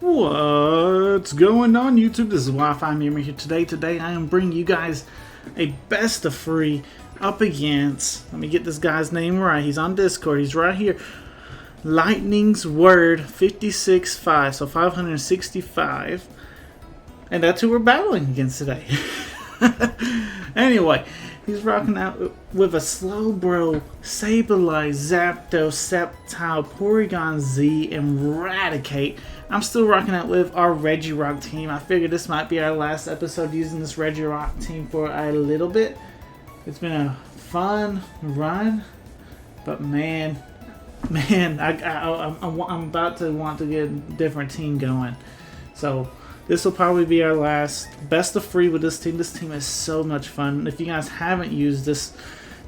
What's going on, YouTube? This is Wi-Fi Memory here today. Today I am bringing you guys a best of three up against, let me get this guy's name right, he's on Discord, he's right here, Lightning's Word 56.5, so 565, and that's who we're battling against today. Anyway, he's rocking out with a Slowbro, Sableye, Zapdos, Sceptile, Porygon Z, and Eradicate. I'm still rocking out with our Regirock team. I figured this might be our last episode using this Regirock team for a little bit. It's been a fun run, but man, I'm about to want to get a different team going. So this will probably be our last best of three with this team. This team is so much fun. If you guys haven't used this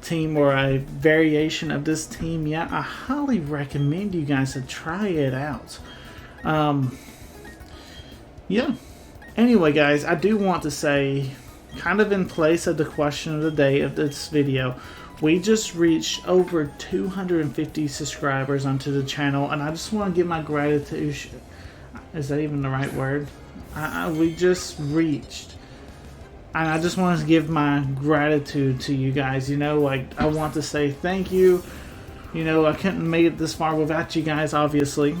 team or a variation of this team yet, I highly recommend you guys to try it out. Yeah. Anyway, guys, I do want to say, kind of in place of the question of the day of this video, we just reached over 250 subscribers onto the channel, and I just want to give my gratitude. Is that even the right word? We just reached, and I just want to give my gratitude to you guys. You know, like, I want to say thank you. You know, I couldn't make it this far without you guys, obviously.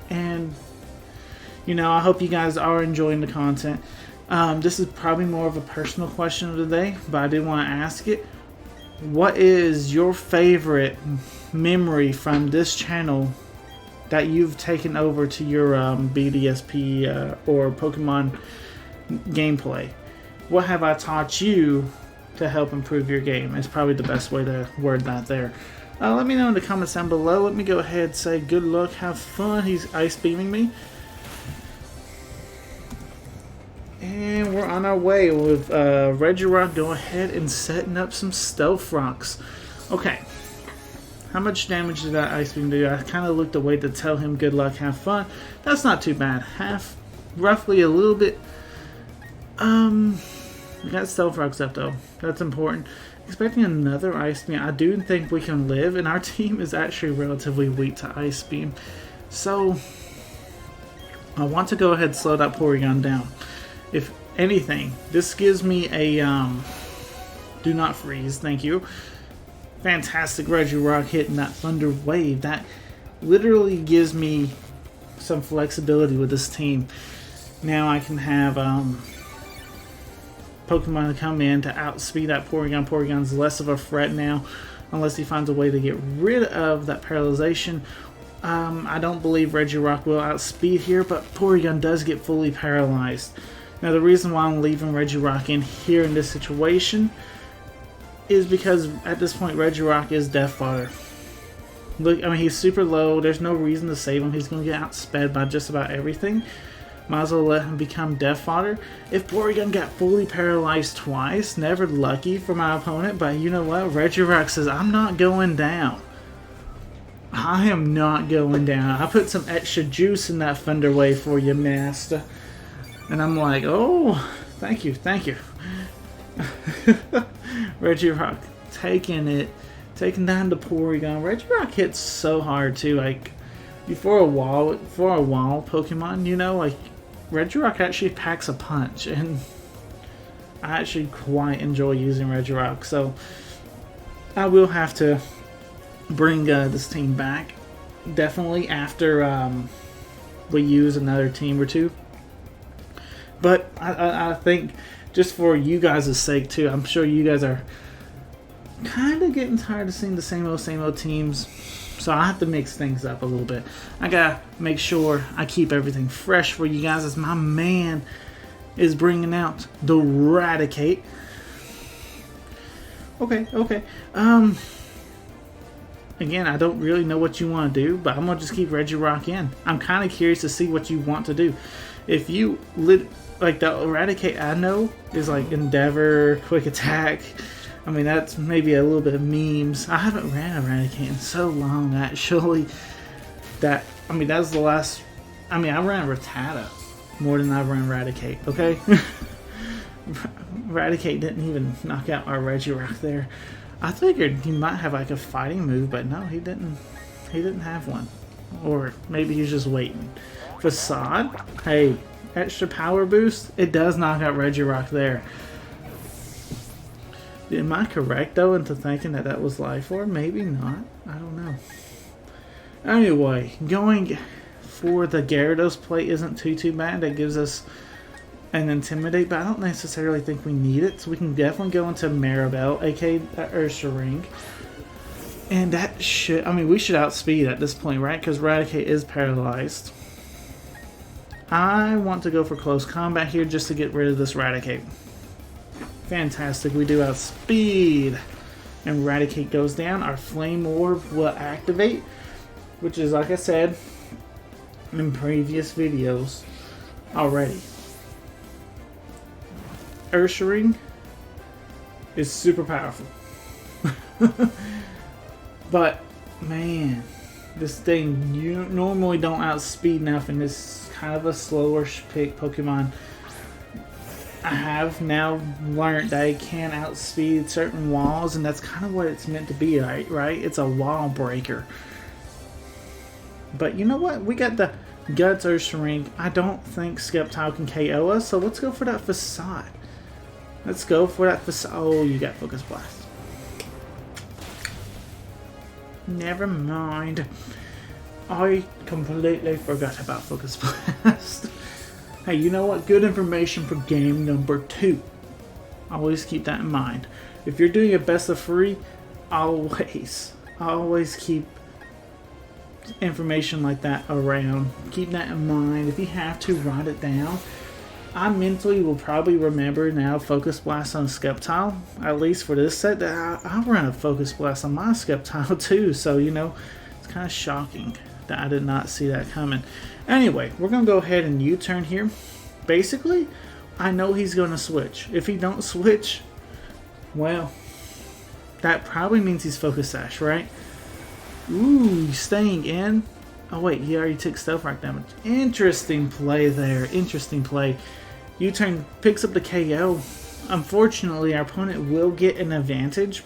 And, you know, I hope you guys are enjoying the content. This is probably more of a personal question of the day, but I did want to ask it. What is your favorite memory from this channel that you've taken over to your BDSP or Pokemon gameplay? What have I taught you to help improve your game? It's probably the best way to word that there. Let me know in the comments down below. Let me go ahead and say good luck, have fun. He's ice beaming me. And we're on our way with Regirock going ahead and setting up some Stealth Rocks. Okay. How much damage did that ice beam do? I kind of looked away to tell him good luck, have fun. That's not too bad. Roughly a little bit. We got Stealth Rocks up though. That's important. Expecting another Ice Beam. I do think we can live, and our team is actually relatively weak to Ice Beam. So, I want to go ahead and slow that Porygon down. If anything, this gives me a, do not freeze, thank you. Fantastic Regirock hitting that Thunder Wave. That literally gives me some flexibility with this team. Now I can have, Pokemon to come in to outspeed that Porygon. Porygon's less of a threat now, unless he finds a way to get rid of that paralyzation. I don't believe Regirock will outspeed here, but Porygon does get fully paralyzed. Now the reason why I'm leaving Regirock in here in this situation is because at this point Regirock is Death Fodder. Look, I mean, he's super low. There's no reason to save him. He's going to get outsped by just about everything. Might as well let him become Death Fodder. If Porygon got fully paralyzed twice, never lucky for my opponent, but you know what? Regirock says, I'm not going down. I am not going down. I put some extra juice in that Thunder Wave for you, master. And I'm like, oh, thank you, thank you. Regirock taking down the Porygon. Regirock hits so hard too, like, for a wall Pokemon, you know, like, Regirock actually packs a punch, and I actually quite enjoy using Regirock, so I will have to bring this team back, definitely after we use another team or two. But I think, just for you guys' sake too, I'm sure you guys are kind of getting tired of seeing the same old teams. So I have to mix things up a little bit. I gotta make sure I keep everything fresh for you guys, as my man is bringing out the Eradicate. Okay. Again, I don't really know what you want to do, but I'm gonna just keep Regirock in. I'm kind of curious to see what you want to do. If you like the Eradicate, I know is like Endeavor, Quick Attack. I mean, that's maybe a little bit of memes. I haven't ran Eradicate in so long, actually. That was the last. I mean, I ran Rattata more than I ran Eradicate, okay? Eradicate didn't even knock out our Regirock there. I figured he might have like a fighting move, but no, he didn't. He didn't have one. Or maybe he's just waiting. Facade? Hey, extra power boost? It does knock out Regirock there. Am I correct though into thinking that that was Life Orb? Maybe not. I don't know. Anyway, going for the Gyarados plate isn't too bad. That gives us an Intimidate, but I don't necessarily think we need it. So we can definitely go into Mirabel, aka Ursaring. And that should, I mean, we should outspeed at this point, right? Because Raticate is paralyzed. I want to go for close combat here just to get rid of this Raticate. Fantastic, we do outspeed. And Raticate goes down. Our Flame Orb will activate, which is, like I said in previous videos already, Ursaring is super powerful. But man, this thing, you normally don't outspeed enough, and it's kind of a slower pick Pokemon. I have now learned that it can outspeed certain walls, and that's kind of what it's meant to be, right? It's a wall breaker. But you know what? We got the Guts Ursaring. I don't think Sceptile can KO us, so let's go for that Facade. Let's go for that Facade. Oh, you got Focus Blast. Never mind. I completely forgot about Focus Blast. Hey, you know what? Good information for game number 2. Always keep that in mind. If you're doing a best of 3, always keep information like that around. Keep that in mind. If you have to, write it down. I mentally will probably remember now Focus Blast on Sceptile, at least for this set, that I'll run a Focus Blast on my Sceptile too, so you know, it's kind of shocking that I did not see that coming. Anyway, we're going to go ahead and U-turn here. Basically, I know he's going to switch. If he don't switch, well, that probably means he's Focus Sash, right? Ooh, staying in. Oh wait, he already took Stealth Rock damage. Interesting play there. Interesting play. U-turn picks up the KO. Unfortunately, our opponent will get an advantage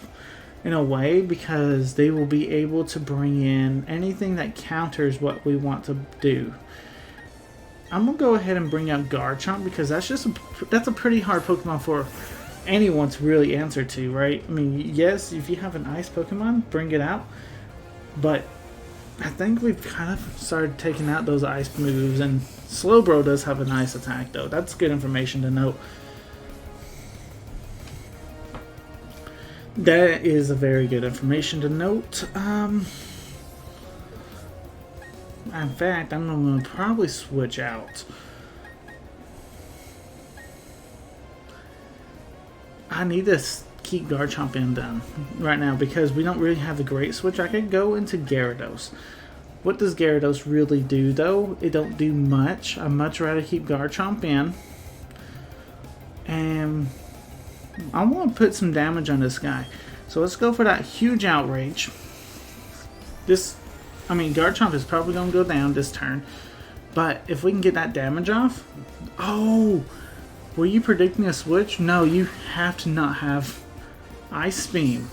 in a way because they will be able to bring in anything that counters what we want to do. I'm gonna go ahead and bring out Garchomp because that's a pretty hard Pokemon for anyone to really answer to, right? I mean, yes, if you have an Ice Pokemon, bring it out, but I think we've kind of started taking out those ice moves, and Slowbro does have a nice attack though. That's good information to note. That is a very good information to note. In fact, I'm going to probably switch out. I need to keep Garchomp in then right now because we don't really have a great switch. I could go into Gyarados. What does Gyarados really do though? It don't do much. I'd much rather keep Garchomp in. And I want to put some damage on this guy. So let's go for that huge Outrage. Garchomp is probably going to go down this turn. But if we can get that damage off... Oh! Were you predicting a switch? No, you have to not have Ice Beam.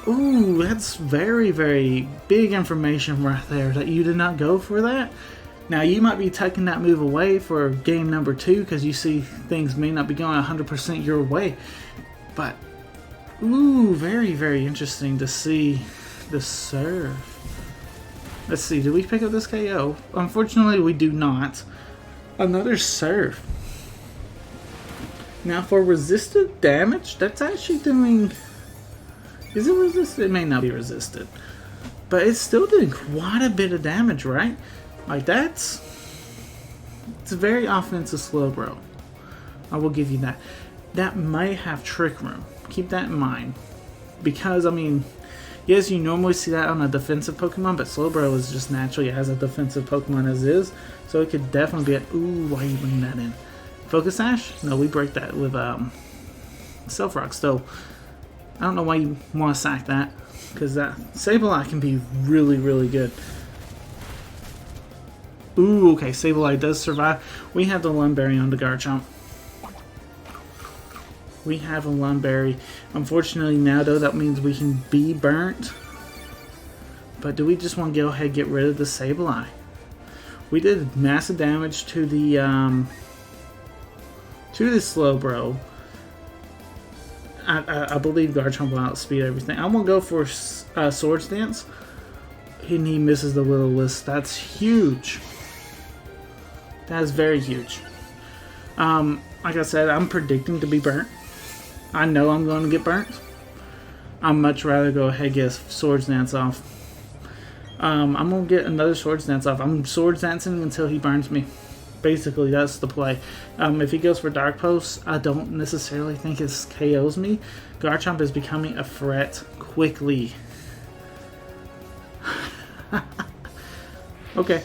Ooh, that's very, very big information right there that you did not go for that. Now, you might be taking that move away for game number 2 because you see things may not be going 100% your way. But, ooh, very, very interesting to see the serve. Let's see, do we pick up this KO? Unfortunately, we do not. Another serve. Now, for resisted damage, that's actually doing... Is it resisted? It may not be resisted. But it's still doing quite a bit of damage, right? Like it's very offensive Slowbro. I will give you that. That may have Trick Room. Keep that in mind. Because, I mean, yes, you normally see that on a defensive Pokemon, but Slowbro is just naturally as a defensive Pokemon as is. So it could definitely be ooh, why are you bringing that in? Focus Sash? No, we break that with Stealth Rock. So, I don't know why you want to sack that. Because that Sableye can be really, really good. Ooh, okay, Sableye does survive. We have the Lum Berry on the Garchomp. We have a Lum Berry. Unfortunately now though, that means we can be burnt. But do we just want to go ahead and get rid of the Sableye? We did massive damage to the Slowbro. I believe Garchomp will outspeed everything. I'm gonna go for Swords Dance, and he misses the Will-O-Wisp. That's huge. That is very huge. Like I said, I'm predicting to be burnt. I know I'm going to get burnt. I'd much rather go ahead and get Swords Dance off. I'm going to get another Swords Dance off. I'm Swords Dancing until he burns me. Basically, that's the play. If he goes for Dark Pulse, I don't necessarily think it KOs me. Garchomp is becoming a threat quickly. Okay.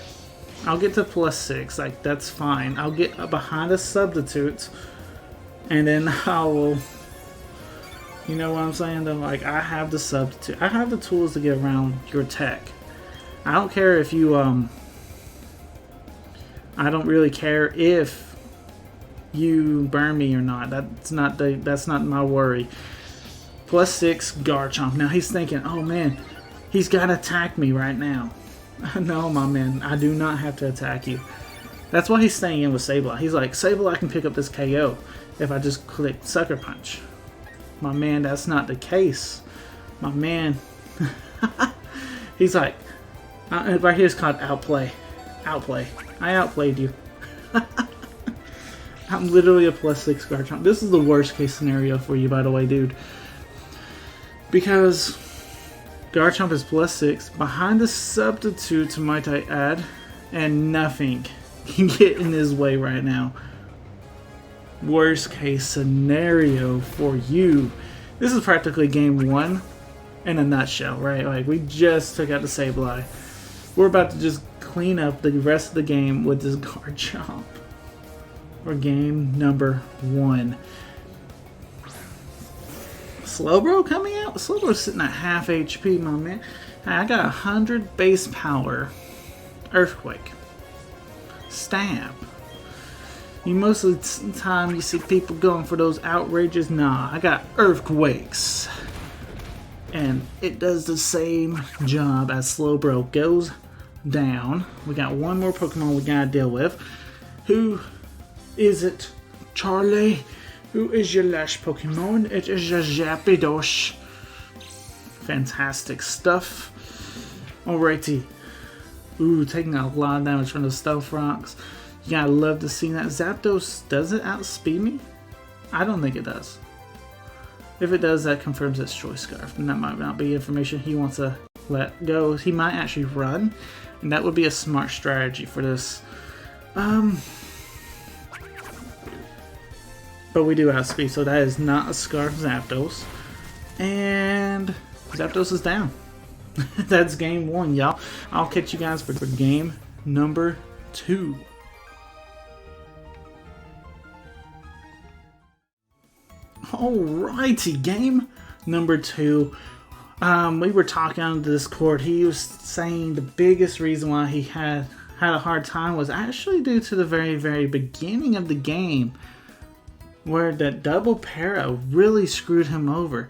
I'll get to +6, like, that's fine. I'll get behind a substitute, and then I will, you know what I'm saying, though? Like, I have the substitute. I have the tools to get around your tech. I don't care if you, I don't really care if you burn me or not. That's not my worry. +6 Garchomp. Now he's thinking, oh man, he's got to attack me right now. No, my man, I do not have to attack you. That's why he's staying in with Sableye. He's like, Sableye can pick up this KO if I just click Sucker Punch. My man, that's not the case. My man, he's like, right here is called outplay. Outplay. I outplayed you. I'm literally a +6 Garchomp. This is the worst case scenario for you, by the way, dude. Because Garchomp is +6, behind the substitute, might I add, and nothing can get in his way right now. Worst case scenario for you. This is practically game 1 in a nutshell, right? Like, we just took out the Sableye. We're about to just clean up the rest of the game with this Garchomp. For game number 1. Slowbro coming out? Slowbro's sitting at half HP, my man. Hey, I got 100 base power. Earthquake. Stab. Most of the time you see people going for those outrages. Nah, I got Earthquakes. And it does the same job as Slowbro. Goes down. We got one more Pokemon we gotta deal with. Who is it? Charlie? Who is your last Pokemon? It is your Gyarados. Fantastic stuff. Alrighty. Ooh, taking a lot of damage from the Stealth Rocks. You gotta love to see that. Zapdos, does it outspeed me? I don't think it does. If it does, that confirms it's Choice Scarf. And that might not be information he wants to let go. He might actually run. And that would be a smart strategy for this. But we do outspeed, so that is not a Scarf Zapdos. And Zapdos is down. That's game 1, y'all. I'll catch you guys for game number 2. Alrighty, game number 2. We were talking on Discord. He was saying the biggest reason why he had a hard time was actually due to the very, very beginning of the game, where that double para really screwed him over.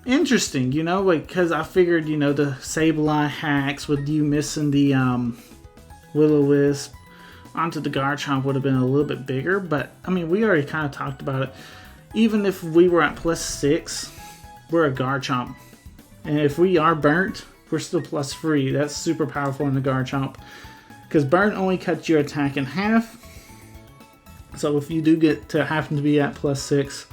Interesting, you know, because I figured, you know, the Sableye hacks with you missing the Will-O-Wisp onto the Garchomp would have been a little bit bigger, but I mean, we already kind of talked about it. Even if we were at +6, we're a Garchomp. And if we are burnt, we're still +3. That's super powerful in the Garchomp. Because burnt only cuts your attack in half. So if you do get to happen to be at +6,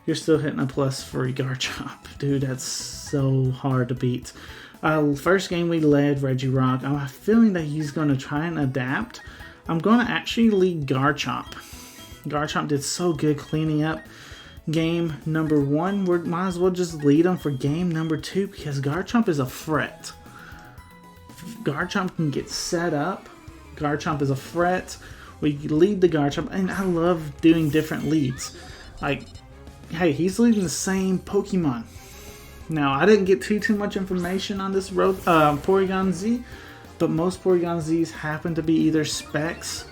you're still hitting a +3 Garchomp. Dude, that's so hard to beat. First game we led Regirock. I'm feeling that he's going to try and adapt. I'm going to actually lead Garchomp. Garchomp did so good cleaning up game number 1. We might as well just lead him for game number 2 because Garchomp is a threat. Garchomp can get set up. Garchomp is a threat. We lead the Garchomp, and I love doing different leads. Like, hey, he's leading the same Pokemon. Now, I didn't get too much information on this Porygon Z, but most Porygon Zs happen to be either Specs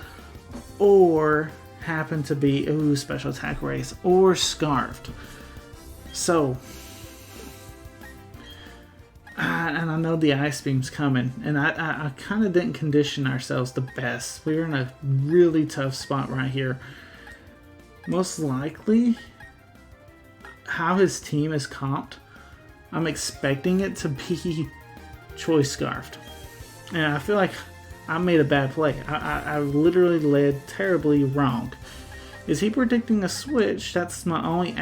or happen to be, ooh, Special Attack Race, or Scarfed. So, And I know the Ice Beam's coming, and I kind of didn't condition ourselves the best. We were in a really tough spot right here. Most likely, how his team is comped, I'm expecting it to be Choice Scarfed. And I feel like I made a bad play. I literally led terribly wrong. Is he predicting a switch? That's my only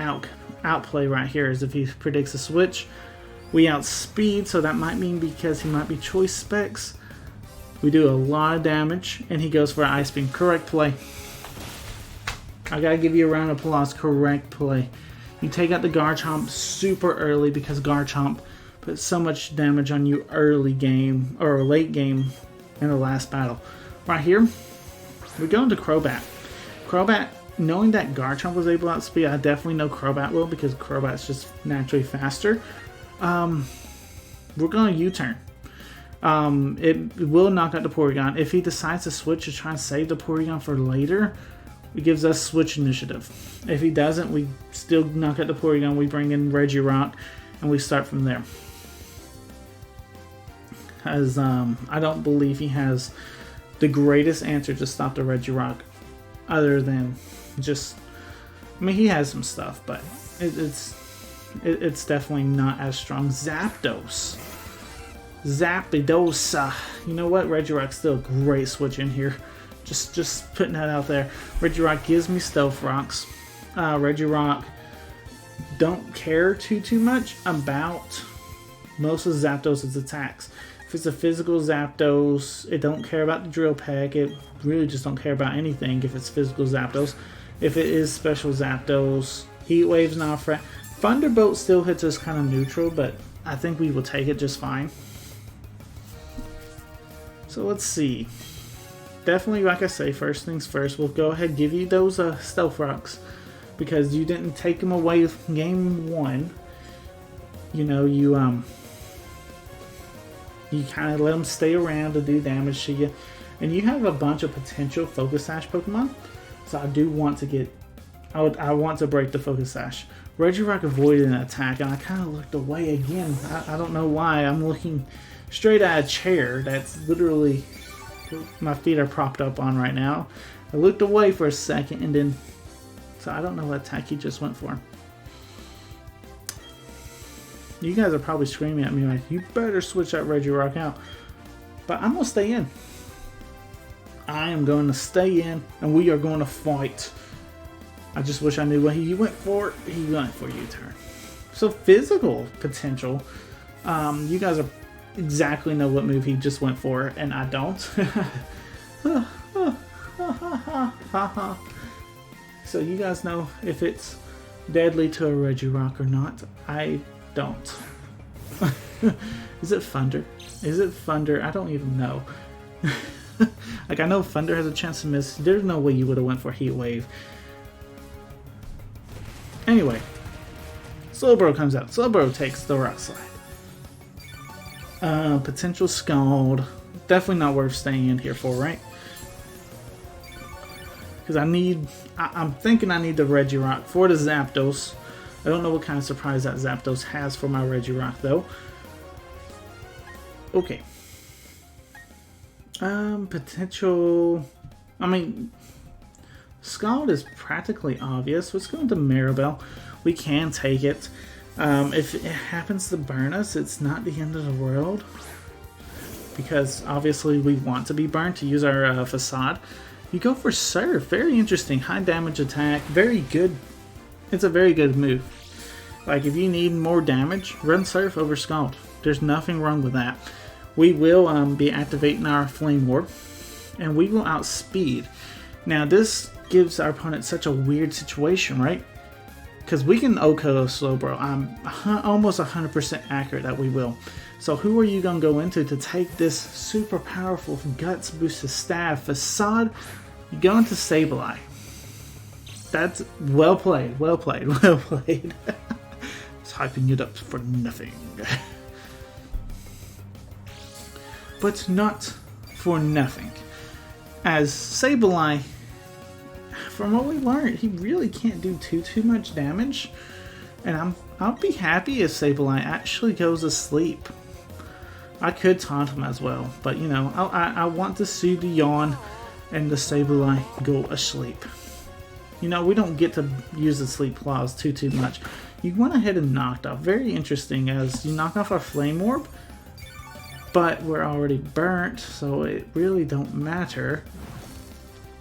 outplay right here, is if he predicts a switch. We outspeed, so that might mean because he might be Choice Specs. We do a lot of damage, and he goes for Ice Beam. Correct play. I gotta give you a round of applause. Correct play. You take out the Garchomp super early because Garchomp put so much damage on you early game, or late game in the last battle. Right here, we're going to Crobat. Crobat, knowing that Garchomp was able to outspeed, I definitely know Crobat will because Crobat's just naturally faster. We're going to U-turn. It will knock out the Porygon. If he decides to switch to try and save the Porygon for later, it gives us switch initiative. If he doesn't, we still knock out the Porygon. We bring in Regirock, and we start from there. As I don't believe he has the greatest answer to stop the Regirock, other than just, I mean, he has some stuff, but it's definitely not as strong. Zapdos. Zapdos. You know what? Regirock's still a great switch in here. Just putting that out there. Regirock gives me Stealth Rocks. Regirock don't care too much about most of Zapdos' attacks. If it's a physical Zapdos, it don't care about the Drill Peck. It really just don't care about anything if it's physical Zapdos. If it is special Zapdos, Heat Wave's not a threat. Thunderbolt still hits us kind of neutral, but I think we will take it just fine. So let's see. Definitely, like I say, first things first, we'll go ahead and give you those Stealth Rocks because you didn't take them away game one. You know, you kind of let them stay around to do damage to you. And you have a bunch of potential Focus Sash Pokemon. So I do want to get, I want to break the Focus Sash. Regirock avoided an attack and I kind of looked away again. I don't know why. I'm looking straight at a chair that's literally, my feet are propped up on right now. I looked away for a second and then, so I don't know what attack he just went for. You guys are probably screaming at me like, you better switch that Regirock out. But I'm going to stay in. I am going to stay in and we are going to fight. I just wish I knew what he went for. He went for U-turn. So physical potential. You guys are exactly know what move he just went for and I don't. So you guys know if it's deadly to a Regirock or not. I don't. Is it Thunder? Is it Thunder? I don't even know. Like, I know Thunder has a chance to miss. There's no way you would have went for Heat Wave. Anyway, Slowbro comes out. Slowbro takes the Rock Slide. Potential Scald. Definitely not worth staying in here for, right? Because I'm thinking I need the Regirock for the Zapdos. I don't know what kind of surprise that Zapdos has for my Regirock, though. Okay. Potential... I mean, Scald is practically obvious. Let's go into Mirabel. We can take it. If it happens to burn us, it's not the end of the world. Because, obviously, we want to be burned to use our Facade. You go for Surf. Very interesting. High damage attack. Very good. It's a very good move. Like, if you need more damage, run Surf over Scald. There's nothing wrong with that. We will be activating our Flame Orb. And we will outspeed. Now, this gives our opponent such a weird situation, right? Because we can OHKO Slowbro. I'm almost 100% accurate that we will. So who are you going to go into to take this super powerful Guts boosted staff? Facade, you go into Sableye. That's well played, well played, well played. It's hyping it up for nothing. But not for nothing. As Sableye, from what we learned, he really can't do too much damage. And I'll be happy if Sableye actually goes to sleep. I could taunt him as well, but you know, I want to see the yawn and the Sableye go asleep. You know, we don't get to use the sleep clause too much. You went ahead and knocked off. Very interesting, as you knock off our Flame Orb, but we're already burnt, so it really don't matter.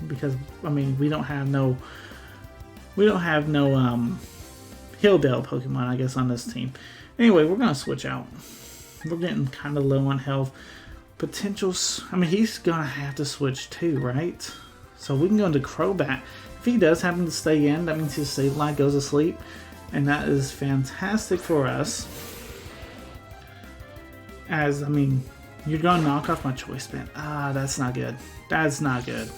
Because, I mean, we don't have no Hilldale Pokemon, I guess, on this team. Anyway, we're gonna switch out. We're getting kind of low on health. Potentials, I mean, he's gonna have to switch too, right? So we can go into Crobat. If he does happen to stay in, that means his Sableye goes to sleep, and that is fantastic for us. As, I mean, you're gonna knock off my Choice Band. Ah, that's not good. That's not good.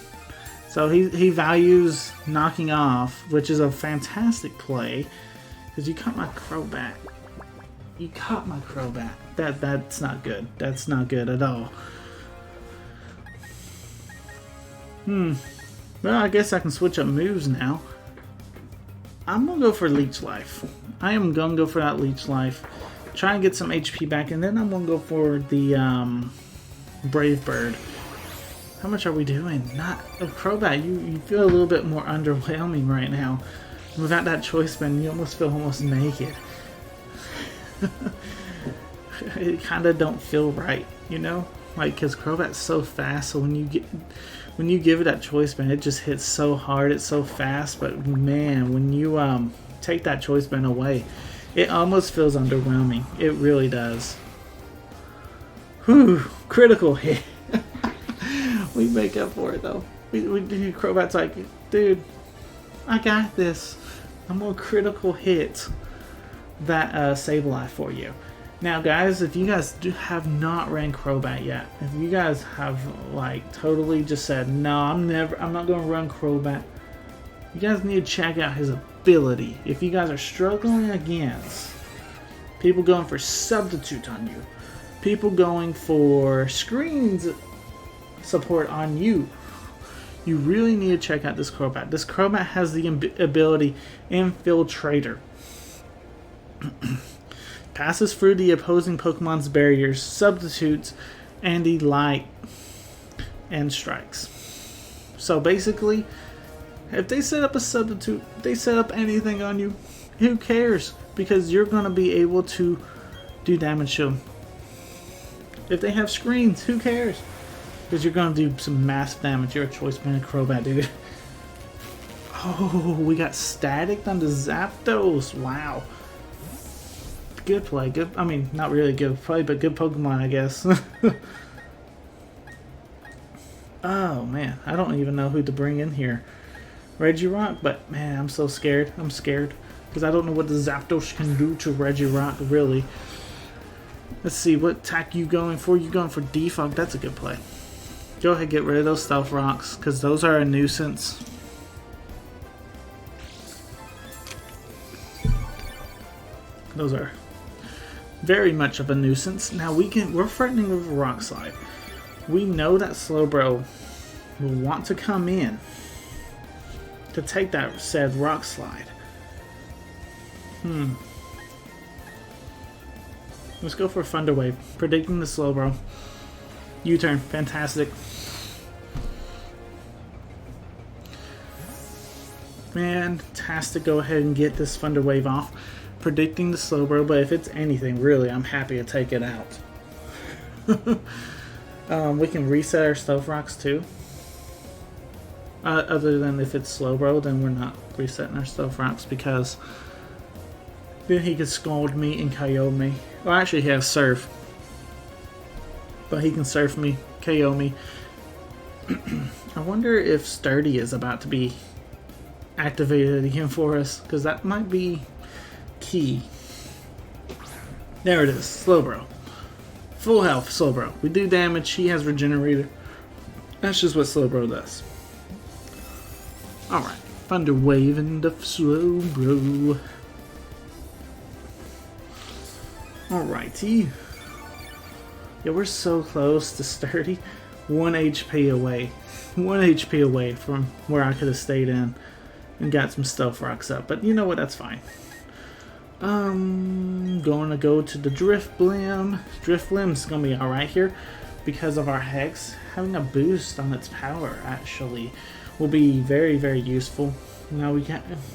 So he values knocking off, which is a fantastic play, because you caught my Crobat. You caught my Crobat. That's not good. That's not good at all. Well, I guess I can switch up moves now. I'm gonna go for Leech Life. I am gonna go for that Leech Life. Try and get some HP back, and then I'm gonna go for the Brave Bird. How much are we doing? Not a Crobat. You feel a little bit more underwhelming right now. Without that Choice Band, you almost feel almost naked. It kind of don't feel right, you know, like, because Crobat's so fast. So when you give it that Choice Band, it just hits so hard. It's so fast. But man, when you take that Choice Band away, it almost feels underwhelming. It really does. Whew, critical hit. We make up for it though. Crobat's like, dude, I got this. I'm gonna critical hit that Sableye for you. Now guys, if you guys have not ran Crobat yet, if you guys have like totally just said, no, I'm not gonna run Crobat, you guys need to check out his ability. If you guys are struggling against people going for substitute on you, people going for screens support on you, you really need to check out this Crobat. This Crobat has the ability Infiltrator. Passes through the opposing Pokemon's barriers, substitutes, anti-light, and strikes. So basically, if they set up a substitute, they set up anything on you, who cares? Because you're going to be able to do damage to them. If they have screens, who cares? Because you're going to do some massive damage. You're a Choice Band Crobat, dude. Oh, we got staticked on the Zapdos. Wow. Good play. Good. I mean, not really good play, but good Pokemon, I guess. Oh, man. I don't even know who to bring in here. Regirock, but man, I'm so scared. I'm scared. Because I don't know what the Zapdos can do to Regirock, really. Let's see. What attack you going for? You going for Defog? That's a good play. Go ahead, get rid of those Stealth Rocks, because those are a nuisance. Those are very much of a nuisance. Now we're threatening with a Rock Slide. We know that Slowbro will want to come in to take that said Rock Slide. Let's go for Thunder Wave. Predicting the Slowbro. U-turn. Fantastic. Fantastic. Go ahead and get this Thunder Wave off. Predicting the Slowbro, but if it's anything, really, I'm happy to take it out. We can reset our Stealth Rocks too. Other than if it's Slowbro, then we're not resetting our Stealth Rocks, because then he could Scald me and KO me. Well, actually he has Surf. But he can Surf me, KO me. I wonder if Sturdy is about to be activated again for us, because that might be key. There it is, Slowbro. Full health, Slowbro. We do damage, he has Regenerator. That's just what Slowbro does. Alright, Thunder Wave into Slowbro. Alrighty. Yeah, we're so close to Sturdy. 1 HP away. 1 HP away from where I could have stayed in and got some Stealth Rocks up. But you know what, that's fine. Going to go to the Drifblim. Drifblim's going to be alright here because of our Hex. Having a boost on its power actually will be very, very useful. Now we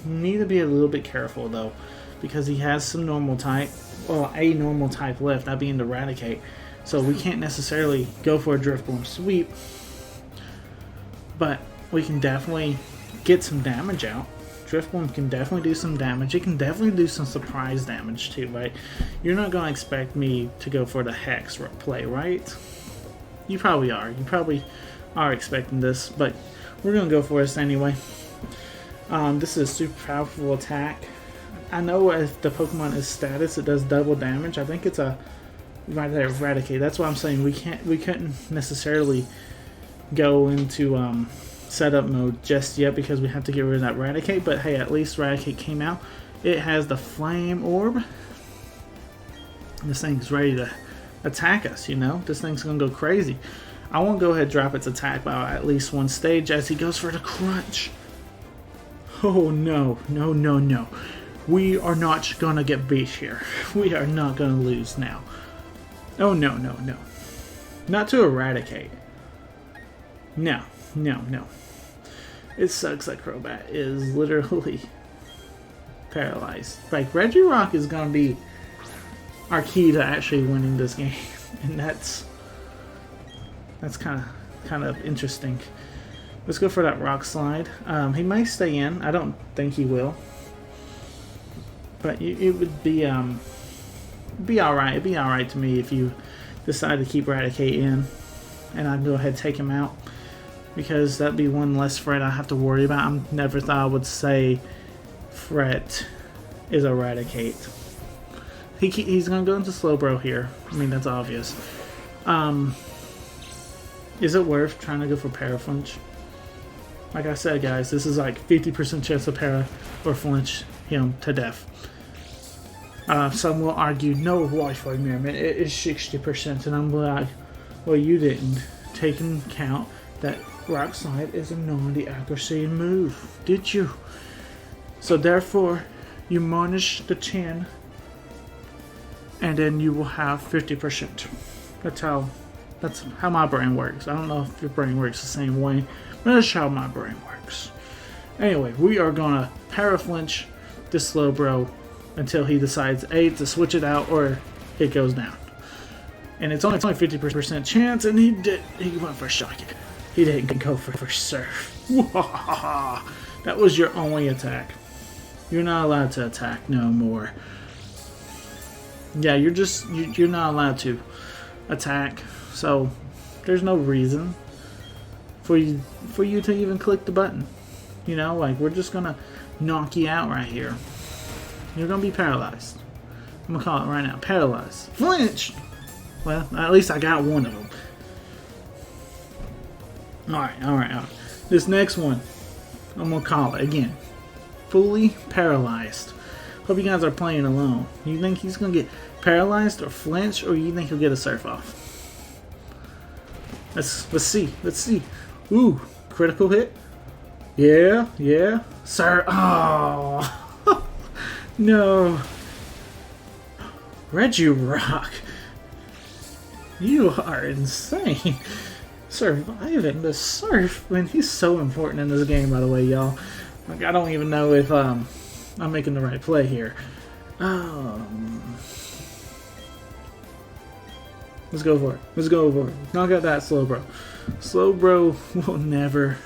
need to be a little bit careful though, because he has some normal type, well, a normal type left, that being the Eradicate. So we can't necessarily go for a Drifblim sweep, but we can definitely get some damage out. Drifblim can definitely do some damage. It can definitely do some surprise damage too, right? You're not going to expect me to go for the Hex play, right? You probably are. You probably are expecting this, but we're going to go for this anyway. This is a super powerful attack. I know if the Pokemon is status, it does double damage. I think it's a right there, Eradicate. That's why I'm saying we couldn't necessarily go into setup mode just yet because we have to get rid of that Eradicate. But hey, at least Eradicate came out. It has the Flame Orb. This thing's ready to attack us. You know, this thing's gonna go crazy. I won't go ahead and drop its attack by at least one stage as he goes for the Crunch. Oh no, no, no, no. We are not gonna get beat here. We are not gonna lose now. Oh no, no, no. Not to Eradicate. No, no, no. It sucks that Crobat is literally paralyzed. Like, Regirock is gonna be our key to actually winning this game. And that's kind of interesting. Let's go for that Rock Slide. He might stay in. I don't think he will. But it would be alright. It'd be alright to me if you decide to keep Eradicate in, and I'd go ahead and take him out, because that'd be one less threat I have to worry about. I never thought I would say threat is Eradicate. He's gonna go into Slowbro here. I mean, that's obvious. Is it worth trying to go for Paraflinch? Like I said, guys, this is like 50% chance of Para or flinch him to death. Some will argue, no, Wi-Fi Merriman, it is 60%, and I'm like, well, you didn't take into account that Rock Slide is a 90 accuracy move, did you? So therefore, you minus the 10, and then you will have 50%. That's how my brain works. I don't know if your brain works the same way, but that's how my brain works. Anyway, we are gonna Paraflinch this Slowbro until he decides A, to switch it out, or it goes down. And it's only 50% chance, and he went for Shock. He didn't go for Surf. That was your only attack. You're not allowed to attack no more. Yeah, you're not allowed to attack. So there's no reason for you to even click the button. You know, like, we're just gonna knock you out right here. You're gonna be paralyzed. I'm gonna call it right now. Paralyzed. Flinch! Well, at least I got one of them. Alright. This next one, I'm gonna call it again. Fully paralyzed. Hope you guys are playing alone. You think he's gonna get paralyzed or flinch, or you think he'll get a Surf off? Let's see. Ooh, critical hit. Yeah. Sir. Oh. No. Regirock. You are insane. Surviving the Surf. Man, he's so important in this game, by the way, y'all. Like, I don't even know if I'm making the right play here. Let's go for it. Knock out that Slowbro. Slowbro will never...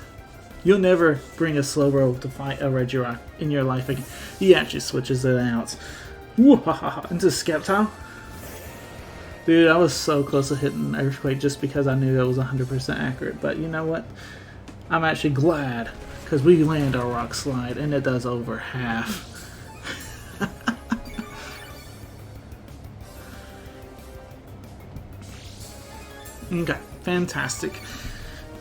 You'll never bring a Slowbro to fight a Regirock in your life again. He actually switches it out. Into Skeptile. Dude, I was so close to hitting Earthquake just because I knew that was 100% accurate. But you know what? I'm actually glad, because we land our Rock Slide and it does over half. Okay, fantastic.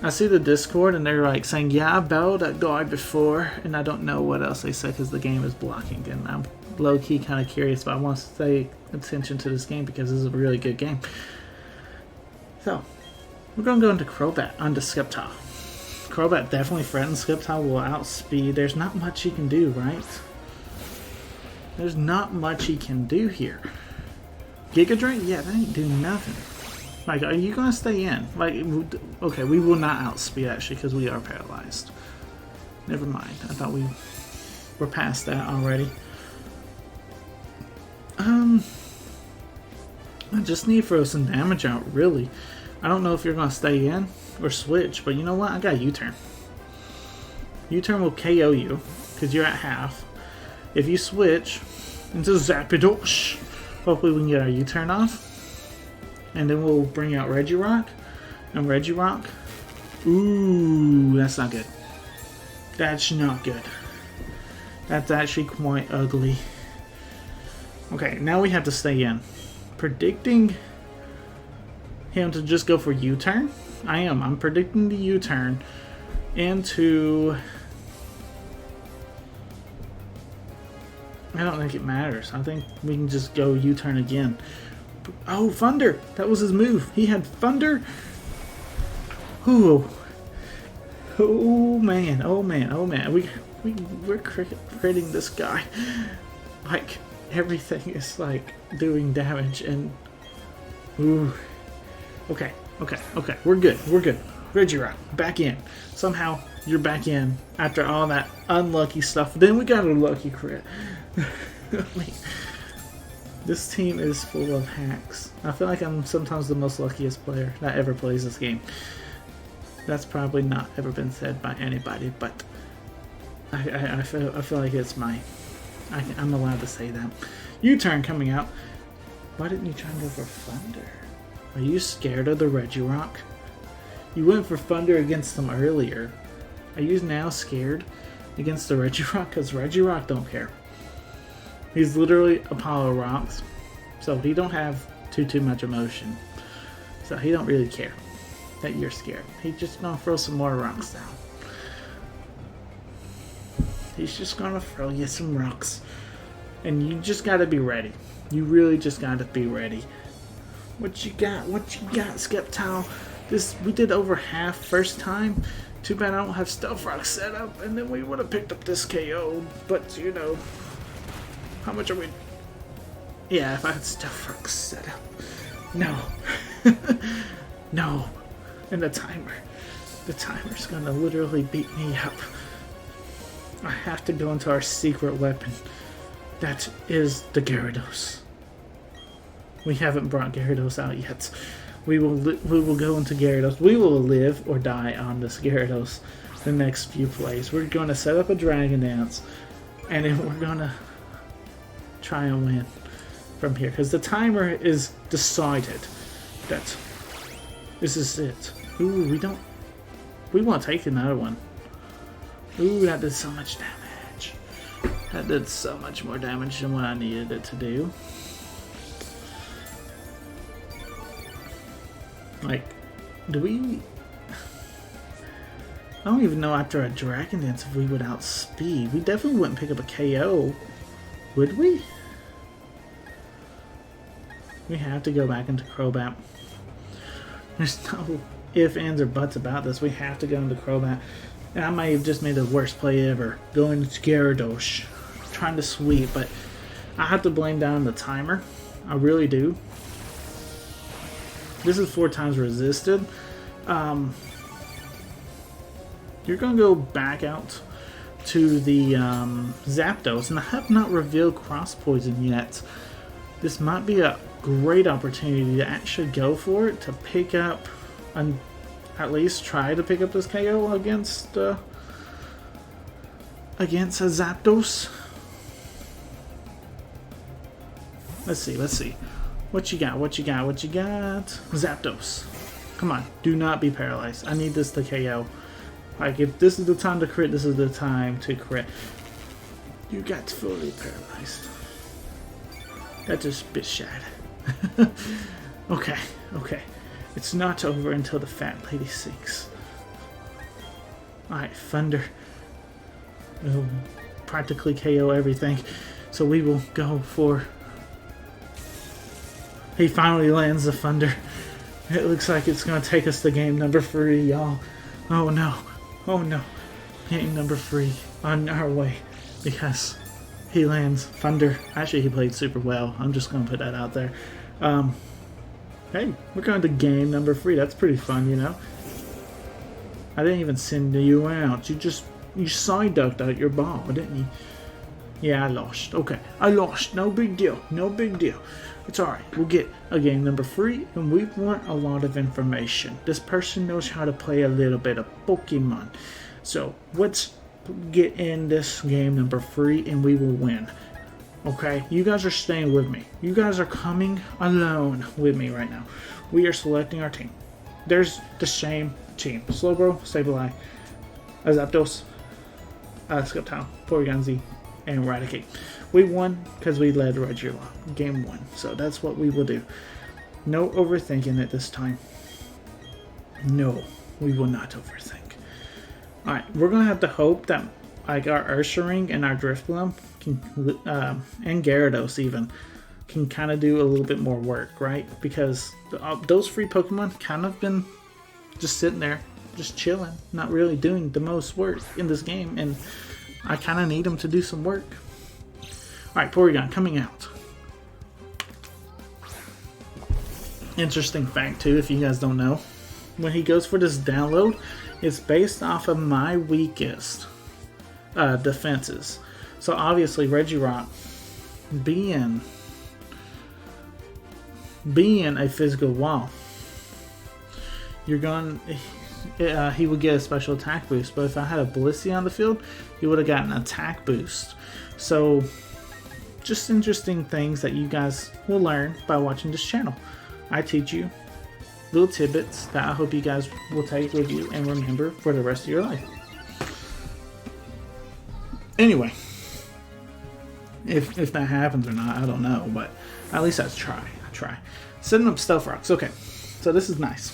I see the Discord and they're like saying, yeah, I battled that guy before, and I don't know what else they say because the game is blocking, and I'm low-key kind of curious, but I want to pay attention to this game because this is a really good game. So, we're going to go into Crobat, onto Skeptile. Crobat definitely threatens Skeptile, will outspeed. There's not much he can do, right? There's not much he can do here. Giga Drain? Yeah, that ain't doing nothing. Like, are you gonna stay in? Like, okay, we will not outspeed actually because we are paralyzed. Never mind. I thought we were past that already. I just need to throw some damage out, really. I don't know if you're gonna stay in or switch, but you know what? I got U-turn. U-turn will KO you because you're at half. If you switch into Zapdos, hopefully we can get our U-turn off. And then we'll bring out Regirock. And Regirock. Ooh, that's not good. That's not good. That's actually quite ugly. Okay, now we have to stay in. Predicting him to just go for U-turn. I am. I'm predicting the U-turn into... I don't think it matters. I think we can just go U-turn again. Oh, Thunder! That was his move. He had Thunder. Ooh. Oh man! Oh man! Oh man! We're critting this guy. Like everything is like doing damage and. Ooh. Okay. Okay. Okay. We're good. We're good. Regirock, back in. Somehow you're back in after all that unlucky stuff. Then we got a lucky crit. This team is full of hacks. I feel like I'm sometimes the most luckiest player that ever plays this game. That's probably not ever been said by anybody, but I feel like it's my... I'm allowed to say that. U-turn coming out. Why didn't you try and go for Thunder? Are you scared of the Regirock? You went for Thunder against them earlier. Are you now scared against the Regirock? Because Regirock don't care. He's literally Apollo Rocks, so he don't have too much emotion. So he don't really care that you're scared. He's just gonna throw some more rocks down. He's just gonna throw you some rocks. And you just gotta be ready. You really just gotta be ready. What you got? What you got, Skeptile? We did over half first time. Too bad I don't have Stealth Rock set up, and then we would have picked up this KO, but you know. How much are we? Yeah, if I had Stealth Rock set up. No. No. And the timer's gonna literally beat me up. I have to go into our secret weapon. That is the Gyarados. We haven't brought Gyarados out yet. We will go into Gyarados. We will live or die on this Gyarados the next few plays. We're going to set up a Dragon Dance, and then we're going to try and win from here. Because the timer is decided that this is it. Ooh, we want to take another one. Ooh, that did so much damage. That did so much more damage than what I needed it to do. Like, do we... I don't even know after a Dragon Dance if we would outspeed. We definitely wouldn't pick up a KO. Would we? We have to go back into Crobat. There's no ifs, ands, or buts about this. We have to go into Crobat. And I might have just made the worst play ever. Going to Gyarados. Trying to sweep, but I have to blame down the timer. I really do. This is 4 times resisted. You're going to go back out to the Zapdos, and I have not revealed Cross Poison yet. This might be a great opportunity to actually go for it, to pick up, and at least try to pick up this KO against a Zapdos. Let's see. What you got? Zapdos. Come on, do not be paralyzed. I need this to KO. Like, if this is the time to crit, this is the time to crit. You got fully paralyzed. That just bit shad. Okay. It's not over until the fat lady sinks. Alright, Thunder. It'll practically KO everything. So we will go for... He finally lands the Thunder. It looks like it's going to take us to game number 3, y'all. Oh no. Game number 3 on our way. Because he lands Thunder. Actually, he played super well. I'm just going to put that out there. Hey, we're going to game number 3. That's pretty fun, you know. I didn't even send you out. You side ducked out your ball, didn't you? Yeah, I lost. Okay, I lost. No big deal. No big deal. It's alright. We'll get a game number 3, and we've learned a lot of information. This person knows how to play a little bit of Pokemon. So, let's get in this game number 3, and we will win. Okay? You guys are staying with me. You guys are coming alone with me right now. We are selecting our team. There's the same team. Slowbro, Sableye, Zapdos, Sceptile, Porygon-Z, and Eradicate. We won because we led Regirock game 1. So that's what we will do. No overthinking it this time. No, we will not overthink. Alright, we're going to have to hope that like our Ursaring and our Drifloon can, and Gyarados even, can kind of do a little bit more work, right? Because those 3 Pokemon kind of been just sitting there, just chilling, not really doing the most work in this game, and I kind of need them to do some work. Alright, Porygon coming out. Interesting fact too, if you guys don't know, when he goes for this download, it's based off of my weakest defenses. So obviously Regirock, being a physical wall, you're going. He would get a special attack boost, but if I had a Blissey on the field, he would have gotten an attack boost. So, just interesting things that you guys will learn by watching this channel. I teach you little tidbits that I hope you guys will take with you and remember for the rest of your life. Anyway, if that happens or not, I don't know, but at least I try. Setting up Stealth Rocks. Okay, so this is nice.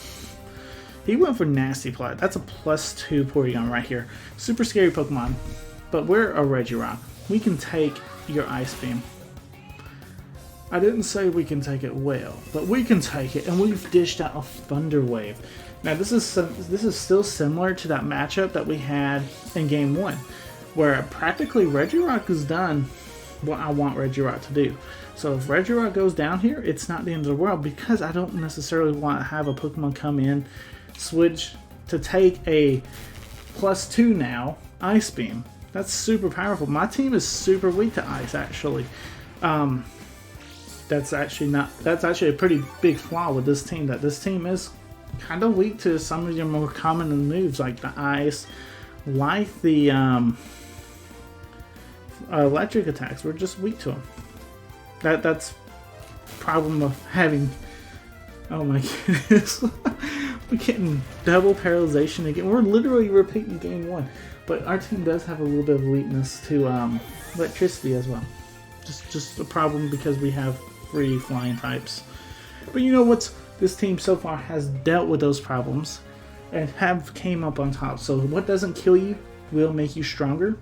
He went for Nasty Plot. That's a +2 Porygon right here. Super scary Pokemon, but we're a Regirock. We can take your Ice Beam. I didn't say we can take it well, but we can take it, and we've dished out a Thunder Wave. Now this is still similar to that matchup that we had in Game 1, where practically Regirock has done what I want Regirock to do. So if Regirock goes down here, it's not the end of the world, because I don't necessarily want to have a Pokemon come in, switch to take a +2 now, Ice Beam. That's super powerful. My team is super weak to Ice, actually. That's actually a pretty big flaw with this team, that this team is kind of weak to some of your more common moves like the Ice, like the electric attacks. We're just weak to them. That's problem of having. Oh my goodness, we're getting double paralyzation again. We're literally repeating game 1, but our team does have a little bit of weakness to electricity as well. Just a problem because we have 3 flying types. But you know what's, this team so far has dealt with those problems and have came up on top. So what doesn't kill you will make you stronger.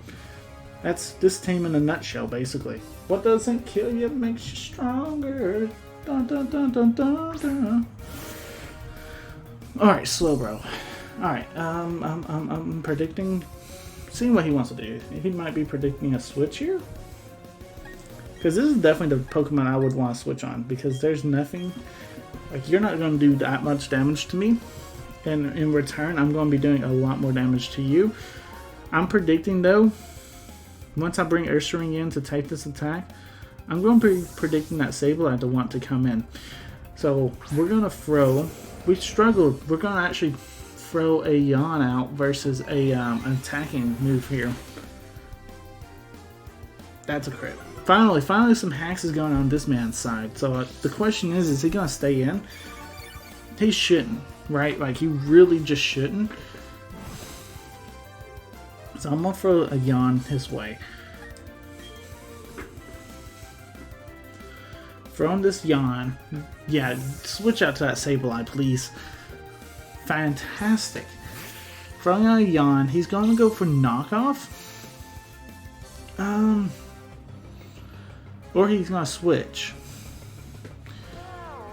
That's this team in a nutshell, basically. What doesn't kill you makes you stronger. Dun, dun, dun, dun, dun, dun. Alright, Slowbro. Alright, I'm predicting, seeing what he wants to do. He might be predicting a switch here. Because this is definitely the Pokemon I would want to switch on, because there's nothing, like, you're not going to do that much damage to me, and in return I'm going to be doing a lot more damage to you. I'm predicting though, once I bring Ursaring in to take this attack, I'm going to be predicting that Sableye to want to come in. So we're going to throw, we struggled, we're going to actually throw a Yawn out versus a an attacking move here. That's a crit. Finally some hacks is going on this man's side. So the question is he going to stay in? He shouldn't, right? Like, he really just shouldn't. So I'm going to throw a Yawn his way. Throwing this Yawn. Yeah, switch out to that Sableye, please. Fantastic. Throwing out a Yawn. He's going to go for knockoff. Or he's going to switch.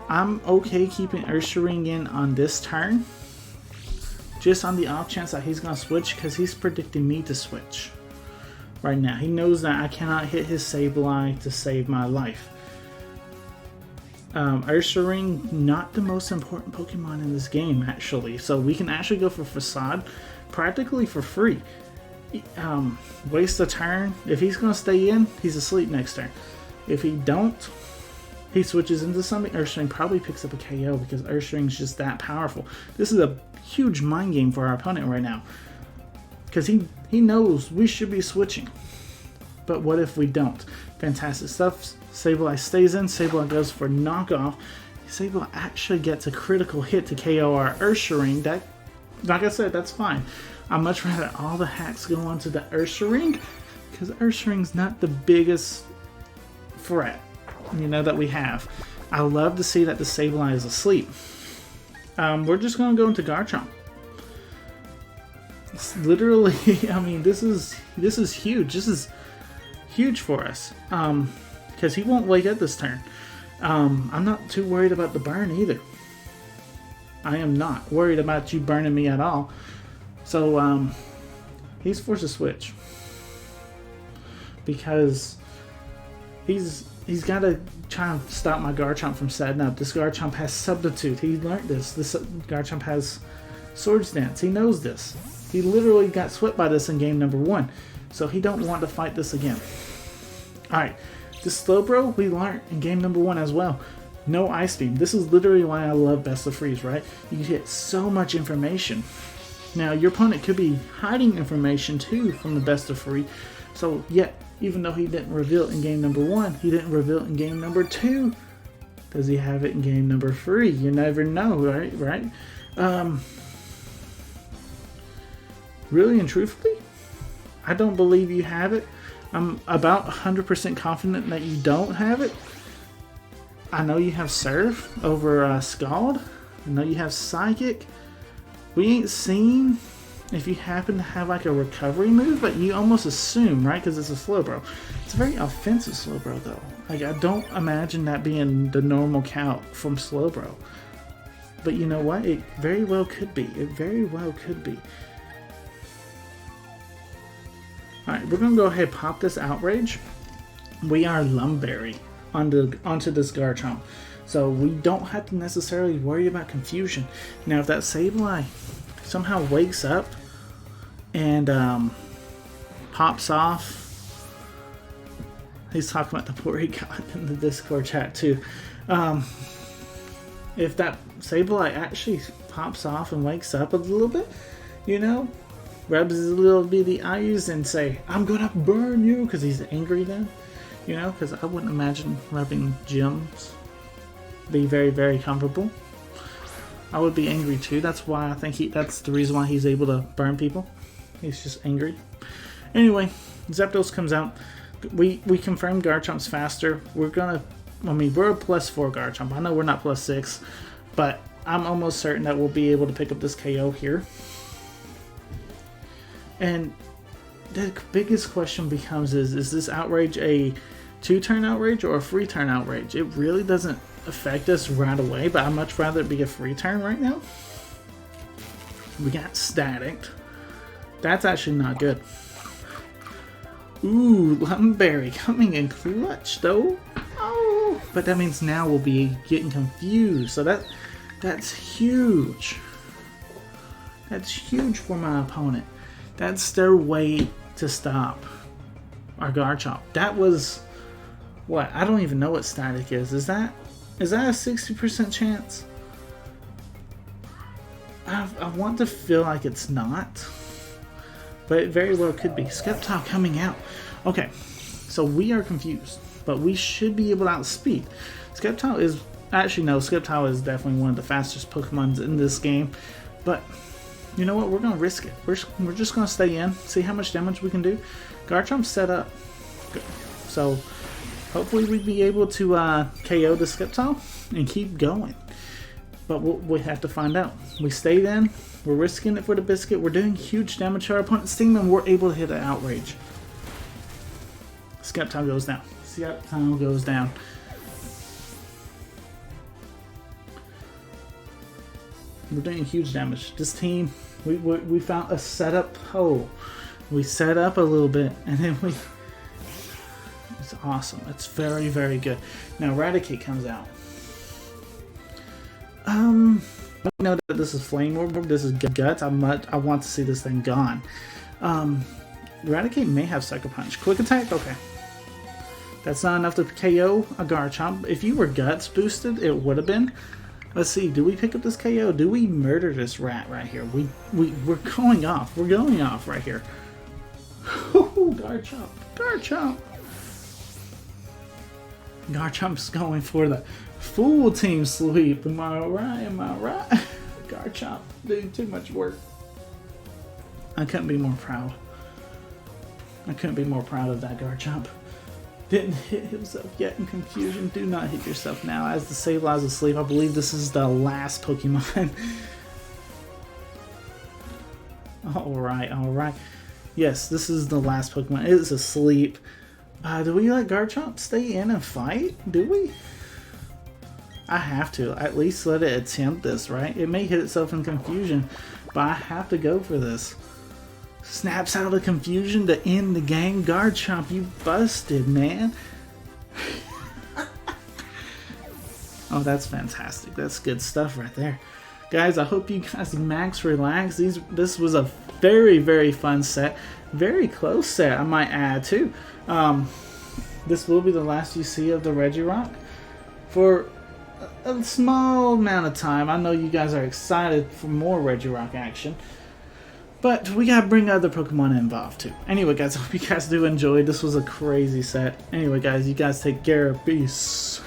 I'm okay keeping Ursaring in on this turn. Just on the off chance that he's going to switch, because he's predicting me to switch. right now. He knows that I cannot hit his Sableye to save my life. Ursaring, not the most important Pokemon in this game, actually. So we can actually go for Facade practically for free. Waste a turn. If he's going to stay in, he's asleep next turn. If he don't, he switches into something. Ursaring probably picks up a KO because Ursaring's just that powerful. This is a huge mind game for our opponent right now. Because he knows we should be switching. But what if we don't? Fantastic stuff. Sableye stays in. Sableye goes for knockoff. Sableye actually gets a critical hit to KO our Ursaring. That, like I said, that's fine. I'd much rather all the hacks go onto the Ursaring, because Ursaring's not the biggest threat, you know, that we have. I love to see that the Sableye is asleep. We're just going to go into Garchomp. It's literally, I mean, this is huge. This is huge for us. Because he won't wake up this turn. I'm not too worried about the burn either. I am not worried about you burning me at all. So he's forced to switch. Because he's got to try and stop my Garchomp from setting up. This Garchomp has Substitute. He learned this. This Garchomp has Swords Dance. He knows this. He literally got swept by this in game number 1. So he don't want to fight this again. Alright. This Slowbro, we learned in game number 1 as well. No Ice Beam. This is literally why I love Best of Freeze, right? You get so much information. Now, your opponent could be hiding information too from the Best of Freeze. So, yet, even though he didn't reveal it in game number 1, he didn't reveal it in game number 2. Does he have it in game number 3? You never know, right? Really and truthfully, I don't believe you have it. I'm about 100% confident that you don't have it. I know you have Surf over Scald. I know you have Psychic. We ain't seen if you happen to have like a recovery move, but you almost assume, right? Because it's a Slowbro. It's a very offensive Slowbro, though. Like, I don't imagine that being the normal count from Slowbro. But you know what? It very well could be. It very well could be. Alright, we're going to go ahead and pop this Outrage. We are Lum Berry onto this Garchomp. So we don't have to necessarily worry about confusion. Now if that Sableye somehow wakes up and pops off. He's talking about the poor he got in the Discord chat too. If that Sableye actually pops off and wakes up a little bit, you know, rubs his little bitty eyes and say, "I'm gonna burn you," because he's angry then, you know, because I wouldn't imagine rubbing gems be very, very comfortable. I would be angry too. That's why I think that's the reason why he's able to burn people. He's just angry. Anyway, Zapdos comes out. We confirmed Garchomp's faster. We're a +4 Garchomp. I know we're not +6, but I'm almost certain that we'll be able to pick up this KO here. And the biggest question becomes is this Outrage a 2-turn Outrage or a 3-turn Outrage? It really doesn't affect us right away, but I'd much rather it be a 3-turn right now. We got Staticked. That's actually not good. Ooh, Lum Berry coming in clutch though. Oh, but that means now we'll be getting confused. So that's huge. That's huge for my opponent. That's their way to stop our Garchomp. That was what? I don't even know what static is. Is that a 60% chance? I want to feel like it's not, but it very well could be. Sceptile coming out. Okay, so we are confused, but we should be able to outspeed. Sceptile is Sceptile is definitely one of the fastest Pokemons in this game, but you know what? We're going to risk it. We're just going to stay in, see how much damage we can do. Garchomp's set up. So hopefully we'll be able to KO the Sceptile and keep going. But we have to find out. We stayed in. We're risking it for the biscuit. We're doing huge damage to our opponent's team, and we're able to hit an Outrage. Sceptile goes down. Sceptile goes down. We're doing huge damage. This team, we found a setup hole. We set up a little bit, and then we... It's awesome. It's very, very good. Now, Raticate comes out. I know that this is Flame Orb. This is Guts. I want to see this thing gone. Raticate may have Sucker Punch. Quick Attack? Okay. That's not enough to KO a Garchomp. If you were Guts boosted, it would have been. Let's see. Do we pick up this KO? Do we murder this rat right here? We're going off. We're going off right here. Garchomp. Garchomp. Garchomp's going for the full team sweep. Am I right? Am I right? Garchomp doing too much work. I couldn't be more proud. I couldn't be more proud of that Garchomp. Didn't hit himself yet in confusion. Do not hit yourself now. As the save lies asleep, I believe this is the last Pokemon. Alright, alright. Yes, this is the last Pokemon. It is asleep. Do we let Garchomp stay in and fight? Do we? I have to. At least let it attempt this, right? It may hit itself in confusion, but I have to go for this. Snaps out of confusion to end the game. Garchomp, you busted, man. Oh, that's fantastic. That's good stuff right there. Guys, I hope you guys max relax. This was a very, very fun set. Very close set, I might add, too. This will be the last you see of the Regirock for a small amount of time. I know you guys are excited for more Regirock action, but we gotta bring other Pokemon involved too. Anyway, guys, I hope you guys do enjoy. This was a crazy set. Anyway, guys, you guys take care. Peace.